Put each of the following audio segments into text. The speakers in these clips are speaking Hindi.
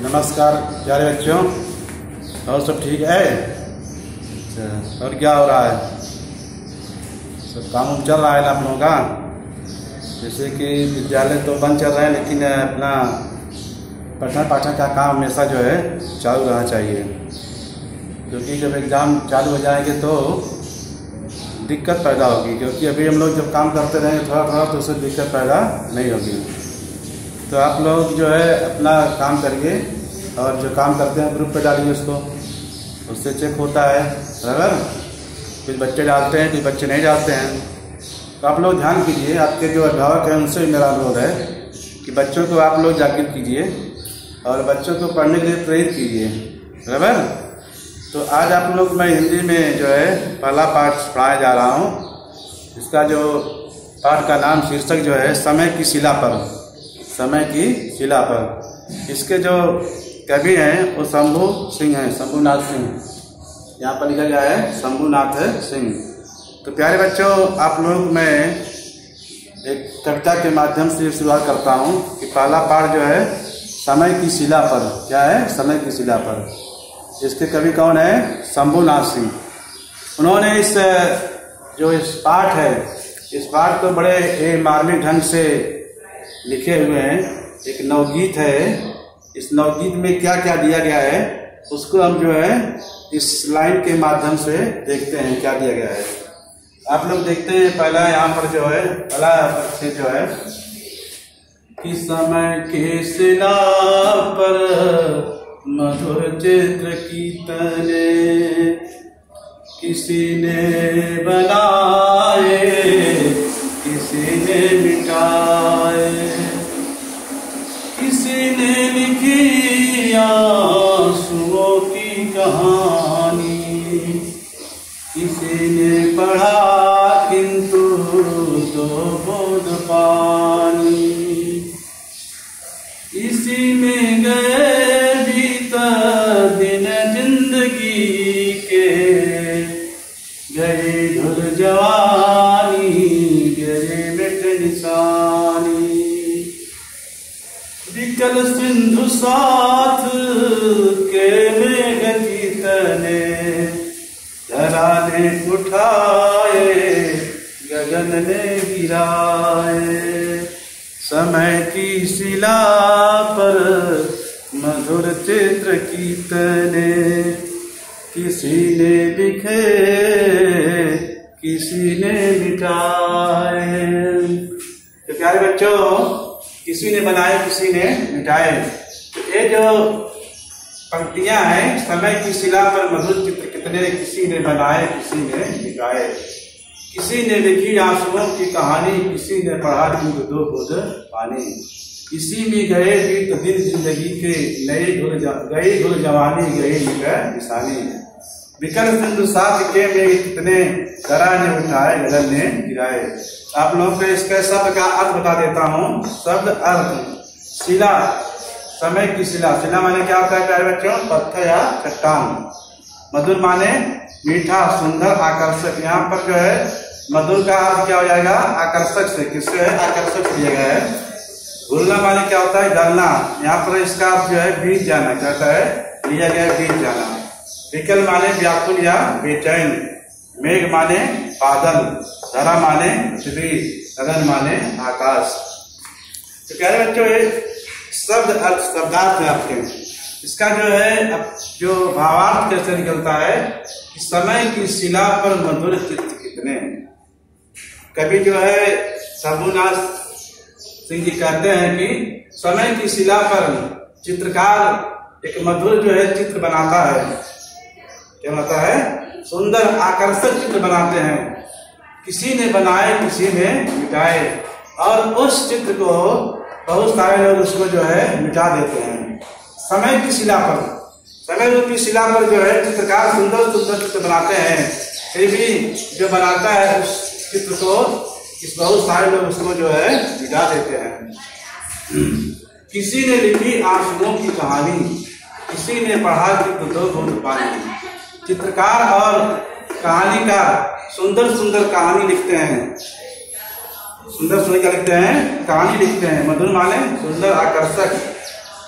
नमस्कार प्यारे बच्चों, और सब ठीक है? अच्छा, और क्या हो रहा है? सब काम चल रहा है ना आप लोगों का? जैसे कि विद्यालय तो बंद चल रहा है, लेकिन अपना पठन पाठन का काम हमेशा जो है चालू रहना चाहिए, क्योंकि जब एग्ज़ाम चालू हो जाएंगे तो दिक्कत पैदा होगी। क्योंकि अभी हम लोग जब काम करते रहेंगे थोड़ा थोड़ा तो उससे दिक्कत पैदा नहीं होगी। तो आप लोग जो है अपना काम करिए और जो काम करते हैं ग्रुप पे डालिए उसको, उससे चेक होता है बराबर। कुछ बच्चे डालते हैं, कुछ बच्चे नहीं डालते हैं। तो आप लोग ध्यान कीजिए, आपके जो अभिभावक हैं उनसे मेरा अनुरोध है कि बच्चों को आप लोग जागृत कीजिए और बच्चों को पढ़ने के लिए प्रेरित कीजिए बराबर। तो आज आप लोग मैं हिंदी में जो है पहला पाठ पढ़ाया जा रहा हूँ। इसका जो पाठ का नाम शीर्षक जो है समय की शिला पर, समय की शिला पर। इसके जो कवि हैं वो शंभू सिंह हैं, शंभूनाथ सिंह। यहाँ पर लिखा गया है शंभूनाथ सिंह। तो प्यारे बच्चों, आप लोग मैं एक कविता के माध्यम से शुरुआत करता हूँ कि पहला पाठ जो है समय की शिला पर। क्या है? समय की शिला पर। इसके कवि कौन है? शंभूनाथ सिंह। उन्होंने इस पाठ है, इस पाठ को बड़े मार्मिक ढंग से लिखे हुए हैं। एक नवगीत है, इस नवगीत में क्या क्या दिया गया है उसको हम जो है इस लाइन के माध्यम से देखते हैं क्या दिया गया है। आप लोग देखते हैं पहला यहाँ पर जो है पहला से जो है कि समय के शिला पर मधुर चित्र की तने किसी ने बनाए, किसी ने मिटाए, किसी ने लिखी आंसुओं की कहानी, किसी ने पढ़ा किंतु दो बूंद पानी, इसी में गए बीता दिन जिंदगी के, गए धुल जवानी, गए मिट निशानी, विकल सिंधु साथ के मेघ की तने, धरा ने उठाए गगन ने गिराए, समय की शिला पर मधुर चित्र की तने, किसी ने लिखे किसी ने मिटाए। तो प्यारे बच्चों, किसी ने बनाए किसी ने मिटाए। तो ये जो पंक्तियां हैं, समय की शिला पर मधुर चित्र कितने, किसी ने बनाए किसी ने मिटाए, किसी ने लिखी आंसुओं की कहानी, किसी ने पढ़ा किंतु दो बूंद पानी, इसी में गए बीत दिन जिंदगी के, नई धुल जवानी गई निशानी, विकल सिंधु साथ के में कितने, धरा ने उठाए गगन ने गिराए। आप लोगों को इसके शब्द का अर्थ बता देता हूँ। शब्द अर्थ शिला, समय की शिला। शिला माने क्या होता है प्यारे बच्चों? पत्थर या चट्टान। मधुर माने मीठा, सुंदर, आकर्षक। यहाँ पर जो है मधुर का अर्थ क्या हो जाएगा? आकर्षक से। किससे है? आकर्षक से लिया गया है। भूलना माने क्या होता है? गलना। यहाँ पर इसका अर्थ जो है बीत जाना, क्या होता है? लिया गया है बीत जाना। विकल माने व्याकुल या बेचैन। मेघ माने बादल, धरा माने पृथ्वी, गगन माने आकाश। तो प्यारे बच्चों, ये शब्द अर्थ शब्दार्थ है आपके। इसका जो है अब जो भावार्थ कैसे निकलता है कि समय की शिला पर मधुर चित्र कितने। कभी जो है शंभूनाथ सिंह जी कहते हैं कि समय की शिला पर चित्रकार एक मधुर जो है चित्र बनाता है। क्या बनाता है? सुंदर आकर्षक चित्र बनाते हैं। किसी ने बनाए किसी ने मिटाए, और उस चित्र को बहुत सारे लोग उसको जो है मिटा देते हैं। समय की शिला पर, समय रूपी शिला पर जो है चित्रकार सुंदर सुंदर चित्र बनाते हैं, फिर भी जो बनाता है उस चित्र को इस बहुत सारे लोग उसको जो है मिटा देते हैं। किसी ने लिखी आंसुओं की कहानी, किसी ने पढ़ा कि दो बूंद पानी। चित्रकार और कहानीकार सुंदर सुंदर कहानी लिखते हैं, सुंदर सुंदर क्या लिखते हैं? कहानी लिखते हैं। मधुर माने सुंदर, आकर्षक।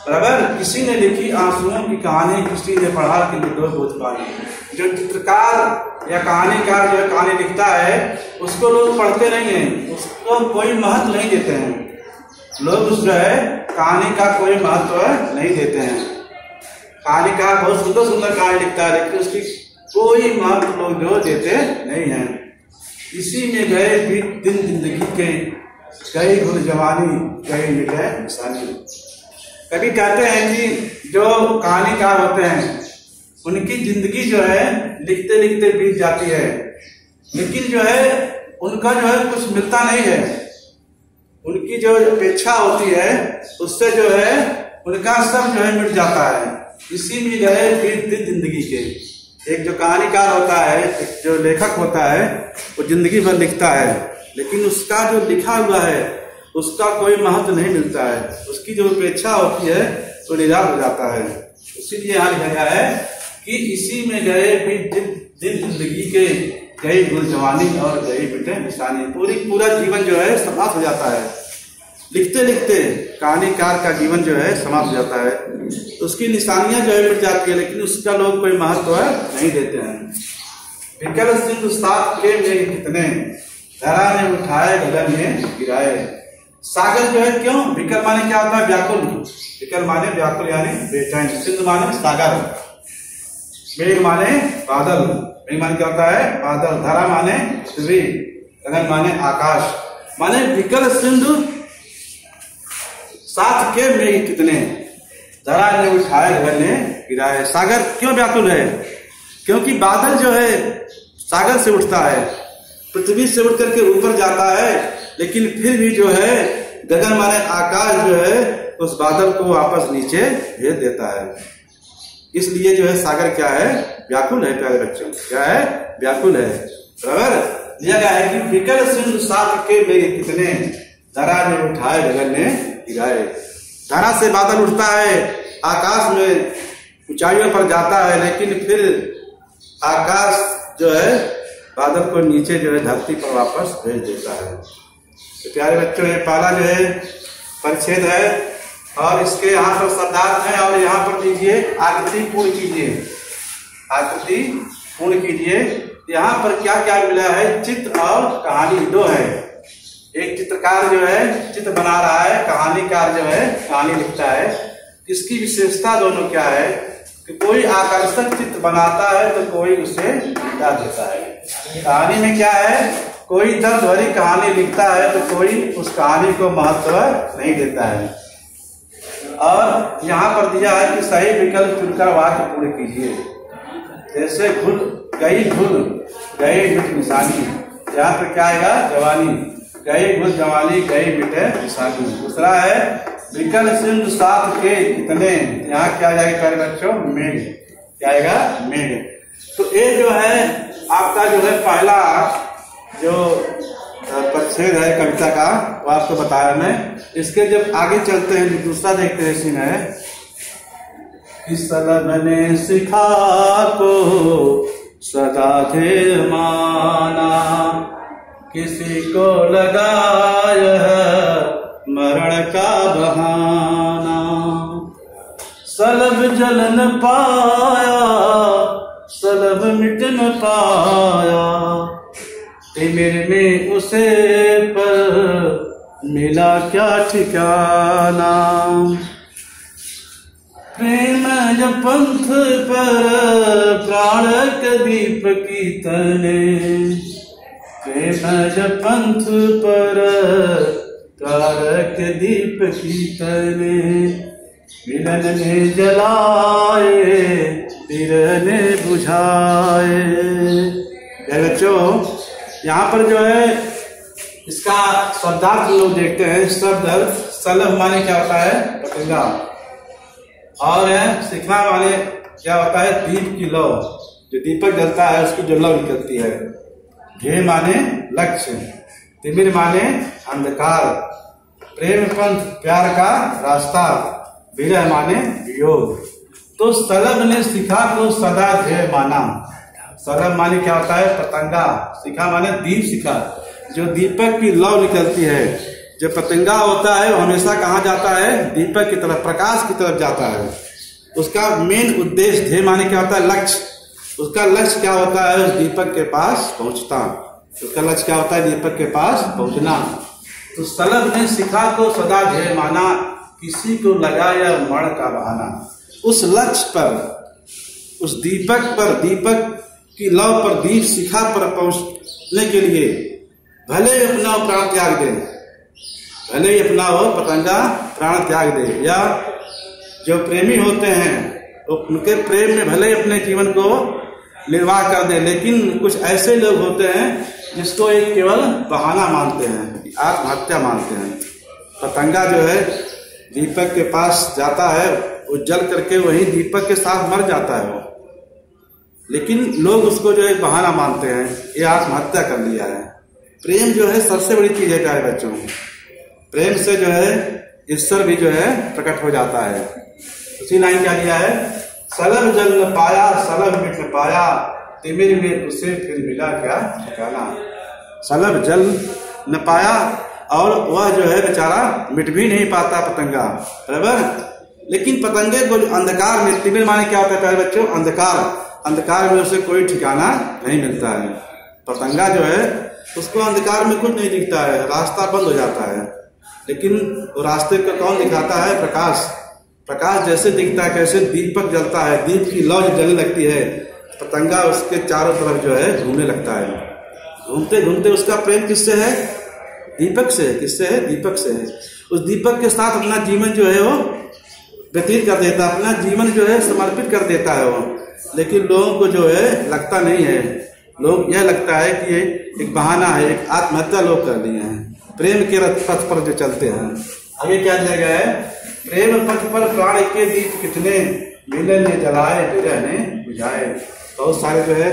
बराबर। किसी ने लिखी आंसुओं की कहानी, किसी ने पढ़ा कि लूडो भूत पानी। जो चित्रकार या कहानीकार जो कहानी लिखता है उसको लोग पढ़ते नहीं हैं, उसको कोई महत्व नहीं देते हैं। लोग उस जो है कहानी का कोई महत्व नहीं देते हैं। कहानीकार बहुत सुंदर सुंदर कहानी लिखता है, लेकिन उसकी कोई महत्व लोग जो देते नहीं हैं। इसी में गए बीत दिन जिंदगी के, गई भूल जवानी, गई मिटे निशानी। कभी कहते हैं कि जो कहानीकार होते हैं उनकी जिंदगी जो है लिखते लिखते बीत जाती है, लेकिन जो है उनका जो है कुछ मिलता नहीं है। उनकी जो अपेक्षा होती है उससे जो है उनका सब जो है मिट जाता है। इसी में गए बीत दिन जिंदगी के। एक जो कहानीकार होता है, एक जो लेखक होता है, वो जिंदगी भर लिखता है, लेकिन उसका जो लिखा हुआ है उसका कोई महत्व नहीं मिलता है। उसकी जो अपेक्षा होती है वो निराश हो जाता है। इसीलिए यहाँ लिखा गया है कि इसी में गए भी दिन जिंदगी के, गई भूल जवानी और गई मिटे निशानी। पूरा जीवन जो है समाप्त हो जाता है। लिखते लिखते कहानीकार का जीवन जो है समाप्त हो जाता है, तो उसकी निशानियां जो है मिट जाती है, लेकिन उसका लोग कोई महत्व नहीं देते हैं। विकल सिंधु साथ के मेघ कितने, धरा ने उठाए गगन में गिराए। सागर जो है क्यों, विकल माने क्या होता है, व्याकुल। विकल माने व्याकुल यानी बेचैन। सिंधु माने सागर, मेघ माने बादल। मेघ माने क्या होता है, बादल। धरा माने पृथ्वी, गगन माने आकाश। माने विकल सिंधु साथ के मेघ कितने, धरा ने उठाए गगन ने गिराए। सागर क्यों व्याकुल है, क्योंकि बादल जो है सागर से उठता है, पृथ्वी से उठ करके ऊपर जाता है, लेकिन फिर भी जो है गगन माने आकाश जो है उस बादल को वापस नीचे भेज देता है। इसलिए जो है सागर क्या है, व्याकुल है। प्यारे बच्चों, क्या है, व्याकुल है। बराबर दिया गया है कि विकल सिंधु साथ के मेघ कितने, धरा ने उठाए गगन ने गिराए। धरा से बादल उठता है, आकाश में ऊंचाइयों पर जाता है, लेकिन फिर आकाश जो है बादल को नीचे जो है धरती पर वापस भेज देता है। तो प्यारे बच्चों, ये पहला जो है परिच्छेद है और इसके यहाँ पर शब्दार्थ है, और यहाँ पर दीजिए आकृति पूर्ण कीजिए। आकृति पूर्ण कीजिए। यहाँ पर क्या क्या मिला है, चित्र और कहानी दो है। एक चित्रकार जो है चित्र बना रहा है, कहानीकार जो है कहानी लिखता है। इसकी विशेषता दोनों क्या है कि कोई आकर्षक चित्र बनाता है तो कोई उसे मिटा देता है। कहानी में क्या है, कोई दर्द भरी कहानी लिखता है तो कोई उस कहानी को महत्व नहीं देता है। और यहाँ पर दिया है कि सही विकल्प चुनकर वाक्य पूर्ण कीजिए। जैसे भूल गई मिट निशानी, यहाँ पर क्या आएगा, जवानी। गई भूल जवानी, गई मिटे निशानी। दूसरा है विकल सिंधु साथ के कितने, यहाँ क्या जाएगा प्यारे बच्चों, मेघ। क्या आएगा, मेघ। तो ये जो है आपका जो है पहला जो परिच्छेद है कविता का, वो आपको बताया मैं। इसके जब आगे चलते हैं दूसरा देखते हैं। इसी में इस सलब ने सिखा को सदा थे माना, किसी को लगाया मरण का बहाना। सलब जल न पाया, सलब मिट न पाया, तिमिर में उसे पर मिला क्या ठिकाना। प्रेम जब पंथ पर प्राणक दीप की तने, प्रेम जब पंथ पर प्राणक दीप की तने, मिलन ने जलाए तिरन ने बुझाए। बच्चों, यहाँ पर जो है इसका शब्दार्थ लोग देखते हैं। शब्द सलभ माने क्या होता है, पतंगा, और शिखा माने क्या होता है, दीप की लौ। जो दीपक जलता है उसकी जो लौ निकलती है। ध्येय माने लक्ष्य, तिमिर माने अंधकार, प्रेम पंथ प्यार का रास्ता, विरह माने वियोग। तो सलभ ने शिखा को सदा ध्येय माना। सलभ माने क्या होता है, पतंगा। शिखा माने दीप शिखा, जो दीपक की लौ निकलती है। जो पतंगा होता है वो हमेशा कहाँ जाता है? दीपक की तरफ, प्रकाश की तरफ जाता है। उसका मेन उद्देश्य, ध्येय माने क्या होता है? लक्ष्य। उसका लक्ष्य क्या होता है? उस दीपक के पास पहुंचता। उसका लक्ष्य क्या होता है? दीपक के पास पहुंचना। तो सलभ ने शिखा को सदा ध्येय माना, किसी को लगा या मण का बहाना। उस लक्ष्य पर, उस दीपक पर, दीपक की लौ पर, दीप शिखा पर पहुंचने के लिए भले अपना प्राण त्याग दे, भले ही अपना वो पतंगा प्राण त्याग दे, या जो प्रेमी होते हैं तो उनके प्रेम में भले ही अपने जीवन को निर्वाह कर दे, लेकिन कुछ ऐसे लोग होते हैं जिसको एक केवल बहाना मानते हैं, आत्महत्या मानते हैं। पतंगा जो है दीपक के पास जाता है, वो जल करके वही दीपक के साथ मर जाता है वो, लेकिन लोग उसको जो है बहाना मानते हैं, ये आत्महत्या कर लिया है। प्रेम जो है सबसे बड़ी चीज है प्यारे बच्चों। प्रेम से जो है ईश्वर भी जो है प्रकट हो जाता है। उसी लाइन क्या दिया है? सलभ जल न पाया, सलभ मिट न पाया, तिमिर में उसे फिर मिला क्या ठिकाना। सलभ जल न पाया, और वह जो है बेचारा मिट भी नहीं पाता पतंगा, बराबर। लेकिन पतंगे को अंधकार में, तिमिर माने क्या होता है प्यारे बच्चों? अंधकार। अंधकार में उसे कोई ठिकाना नहीं मिलता है। पतंगा जो है उसको अंधकार में कुछ नहीं दिखता है, रास्ता बंद हो जाता है, लेकिन वो रास्ते को कौन दिखाता है? प्रकाश। प्रकाश जैसे दिखता है, कैसे दीपक जलता है, दीप की लौ जलने लगती है, पतंगा उसके चारों तरफ जो है घूमने लगता है। घूमते घूमते उसका प्रेम किससे है? दीपक से। किससे है? दीपक से है। उस दीपक के साथ अपना जीवन जो है वो व्यतीत कर देता है, अपना जीवन जो है समर्पित कर देता है वो। लेकिन लोगों को जो है लगता नहीं है, लोग यह लगता है कि ये एक बहाना है, एक आत्महत्या लोग कर लिए हैं प्रेम के पथ पर जो चलते हैं। आगे क्या दिया गया है? प्रेम पथ पर प्राण के दीप कितने, मिलन ने जलाए विरह ने बुझाए। बहुत सारे जो है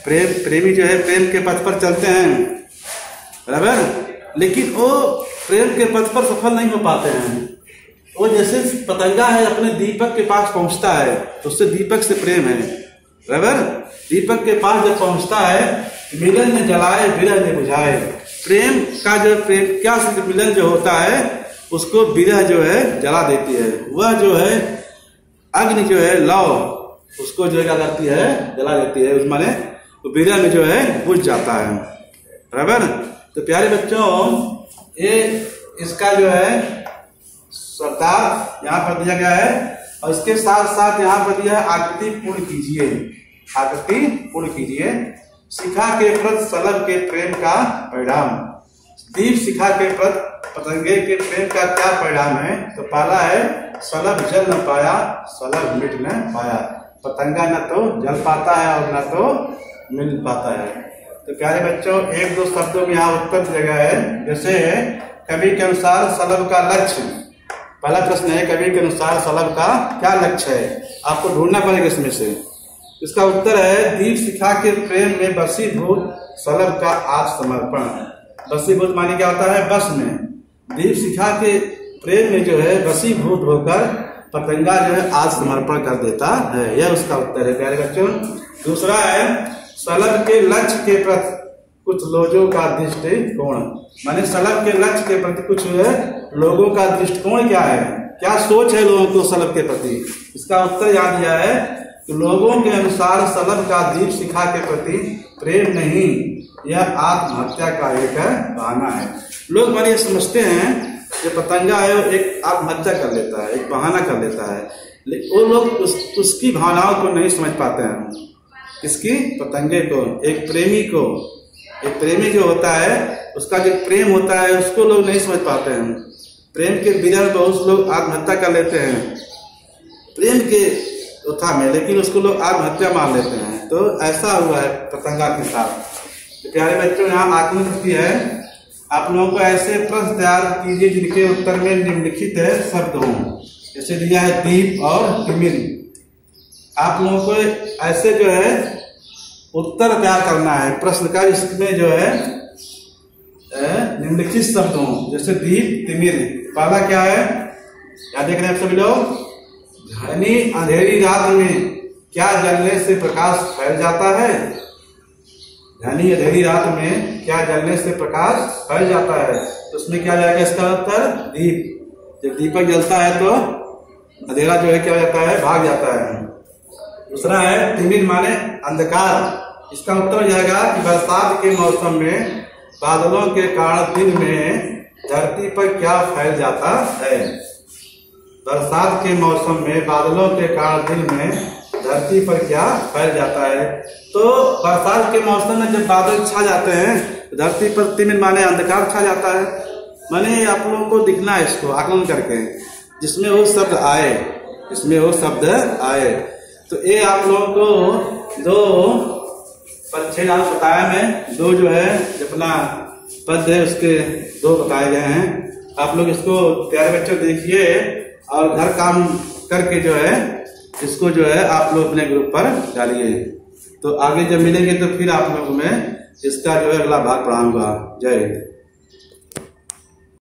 प्रेमी जो है प्रेम के पथ पर चलते हैं, बराबर, लेकिन वो प्रेम के पथ पर सफल नहीं हो पाते हैं। वो जैसे पतंगा है अपने दीपक के पास पहुंचता है तो उससे दीपक से प्रेम है, बराबर। दीपक के पास जब पहुंचता है, मिलन ने जलाए विरह ने बुझाए। प्रेम का जो प्रेम क्या मिलन जो होता है उसको विरह जो है जला देती है। वह जो है अग्नि जो है लौ उसको जो क्या करती है? जला देती है। उस माने तो विरह में जो है बुझ जाता है, बराबर। तो प्यारे बच्चों, ये इसका जो है सरदार यहाँ पर दिया गया है, और इसके साथ साथ यहाँ पर दिया है आकृति पूर्ण कीजिए। आकृति पूर्ण कीजिए। शिखा के प्रति सलभ के प्रेम का परिणाम। दीप शिखा के प्रति पतंगे के प्रेम का क्या परिणाम है? तो पहला है सलभ जल न पाया, सलभ मिट न पाया। पतंगा न तो जल पाता है और न तो मिल पाता है। तो प्यारे बच्चों, एक दो शब्दों में यहाँ उत्तर दिया गया है। जैसे कवि के अनुसार सलभ का लक्ष्य, पहला प्रश्न है कवि के अनुसार सलभ का क्या लक्ष्य है? आपको ढूंढना पड़ेगा इसमें से। इसका उत्तर है दीप शिखा के प्रेम में बसीभूत सलभ का आत्मसमर्पण। बसीभूत माने क्या होता है? बस में। दीप शिखा के प्रेम में जो है बसीभूत होकर पतंगा जो है आत्मसमर्पण कर देता है। यह उसका उत्तर है प्यारे बच्चों। दूसरा है सलभ के लक्ष्य के प्रति कुछ लोगों का दृष्टिकोण। माने सलभ के लक्ष्य के प्रति कुछ लोगों का दृष्टिकोण क्या है? क्या सोच है लोगों को सलभ के प्रति? इसका उत्तर याद दिया है कि लोगों के अनुसार सलभ का दीप शिखा के प्रति प्रेम नहीं, यह आत्महत्या का एक बहाना है। लोग बड़े समझते हैं कि पतंगा है एक आत्महत्या कर लेता है, एक बहाना कर लेता है, लेकिन वो लोग उसकी भावनाओं को नहीं समझ पाते हैं। किसकी? पतंगे को। एक प्रेमी को, एक प्रेमी जो होता है उसका जो प्रेम होता है उसको लोग नहीं समझ पाते हैं। प्रेम के बिना बहुत लोग आत्महत्या कर लेते हैं प्रेम के उत्था में, लेकिन उसको लोग आत्महत्या मान लेते हैं। तो ऐसा हुआ है पतंगा के साथ। तो प्यारे बच्चों, यहाँ आत्महत्या है। आप लोगों को ऐसे प्रश्न तैयार कीजिए जिनके उत्तर में निम्नलिखित है शब्द हों। जैसे दिया है दीप और तिमिर। आप लोगों को ऐसे जो है उत्तर तैयार करना है प्रश्न का, इसमें जो है निम्नलिखित शब्द हों। जैसे दीप तिमिर। पहला क्या है? क्या देख रहे हैं आप सभी लोग? घनी अंधेरी रात में क्या जलने से प्रकाश फैल जाता है? घनी अंधेरी रात में क्या जलने से प्रकाश फैल जाता है, तो उसमें क्या जाएगा इसका उत्तर दीप। जब दीपक जलता है तो अंधेरा जो है क्या हो जाता है, भाग जाता है। दूसरा है तिमिर माने अंधकार। इसका उत्तर हो जाएगा कि बरसात के मौसम में बादलों के कारण दिन में धरती पर क्या फैल जाता है। बरसात के मौसम में बादलों के कारण दिन में धरती पर क्या फैल जाता है। तो बरसात के मौसम में जब बादल छा जाते हैं तो धरती पर तिमिर माने अंधकार छा जाता है। माने आप लोगों को दिखना है इसको आकलन करके, जिसमें वो शब्द आए, इसमें वो शब्द आए। तो ये आप लोगों को दो परिच्छेद बताया मैं, दो जो है अपना पद है उसके दो बताए गए हैं। आप लोग इसको प्यारे बच्चों देखिए और घर काम करके जो है इसको जो है आप लोग अपने ग्रुप पर डालिए। तो आगे जब मिलेंगे तो फिर आप लोगों में इसका जो है अगला भाग पढ़ाऊंगा। जय हिंद।